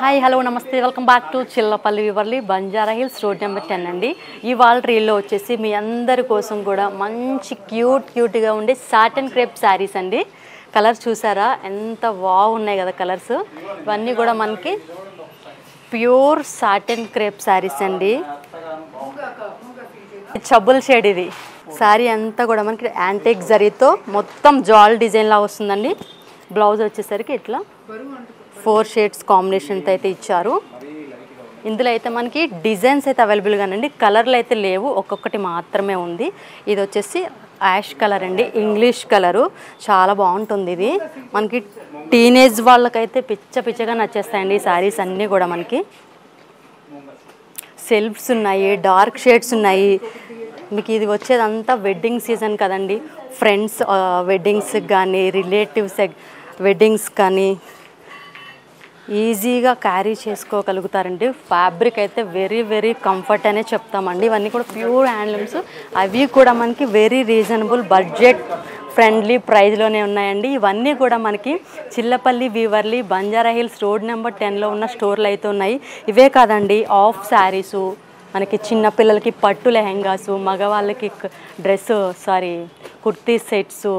Hi hello నమస్తే welcome back to Chillapalli Weaverly Banjara Hills road number 10 అండి. ఇవాళ రీల్లో వచ్చేసి మీ అందరి కోసం కూడా మంచి క్యూట్గా ఉండే సాటన్ క్రేప్ శారీస్ అండి. కలర్స్ చూసారా ఎంత బాగున్నాయి కదా కలర్స్. ఇవన్నీ కూడా మనకి ప్యూర్ సాటన్ క్రేప్ శారీస్ అండి. చబుల్ షేడ్ ఇది శారీ అంతా కూడా మనకి యాంటిక్ జరీతో మొత్తం జాల్ డిజైన్ లా వస్తుందండి. బ్లౌజ్ వచ్చేసరికి ఇట్లా 4 షేడ్స్ కాంబినేషన్తో అయితే ఇచ్చారు. ఇందులో అయితే మనకి డిజైన్స్ అయితే అవైలబుల్గానండి, కలర్లు అయితే లేవు, ఒక్కొక్కటి మాత్రమే ఉంది. ఇది వచ్చేసి యాష్ కలర్ అండి, ఇంగ్లీష్ కలరు, చాలా బాగుంటుంది. ఇది మనకి టీనేజ్ వాళ్ళకైతే పిచ్చగా నచ్చేస్తాయండి ఈ శారీస్ అన్నీ కూడా. మనకి సెల్ఫ్స్ ఉన్నాయి, డార్క్ షేడ్స్ ఉన్నాయి. మీకు ఇది వచ్చేదంతా వెడ్డింగ్ సీజన్ కదండి, ఫ్రెండ్స్ వెడ్డింగ్స్ కానీ రిలేటివ్స్ వెడ్డింగ్స్ కానీ ఈజీగా క్యారీ చేసుకోగలుగుతారండి. ఫ్యాబ్రిక్ అయితే వెరీ కంఫర్ట్ అనే చెప్తామండి. ఇవన్నీ కూడా ప్యూర్ హ్యాండ్లూమ్స్, అవి కూడా మనకి వెరీ రీజనబుల్ బడ్జెట్ ఫ్రెండ్లీ ప్రైస్లోనే ఉన్నాయండి. ఇవన్నీ కూడా మనకి Chillapalli Weaverly Banjara Hills road number 10లో ఉన్న స్టోర్లు అయితే ఉన్నాయి. ఇవే కాదండి, ఆఫ్ శారీసు, మనకి చిన్నపిల్లలకి పట్టు లెహెంగాసు, మగవాళ్ళకి కుర్తీ సెట్స్,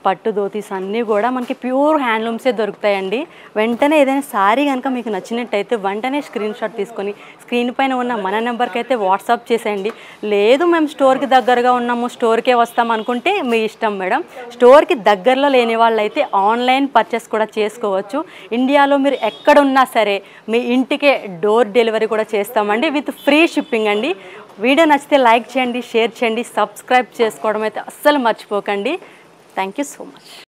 పట్టు ధోతీస్ అన్నీ కూడా మనకి ప్యూర్ హ్యాండ్లూమ్సే దొరుకుతాయండి. వెంటనే ఏదైనా శారీ కనుక మీకు నచ్చినట్టయితే వెంటనే స్క్రీన్ షాట్ తీసుకొని స్క్రీన్ పైన ఉన్న మన నెంబర్కి అయితే వాట్సాప్ చేసేయండి. లేదు మేము స్టోర్కి దగ్గరగా ఉన్నాము, స్టోర్కే వస్తాం అనుకుంటే మీ ఇష్టం మేడం. స్టోర్కి దగ్గరలో లేని వాళ్ళు అయితే ఆన్లైన్ పర్చేస్ కూడా చేసుకోవచ్చు. ఇండియాలో మీరు ఎక్కడున్నా సరే మీ ఇంటికే డోర్ డెలివరీ కూడా చేస్తామండి, విత్ ఫ్రీ షిప్పింగ్ అండి. వీడియో నచ్చితే లైక్ చేయండి, షేర్ చేయండి, సబ్స్క్రైబ్ చేసుకోవడం అయితే అస్సలు మర్చిపోకండి. Thank you so much.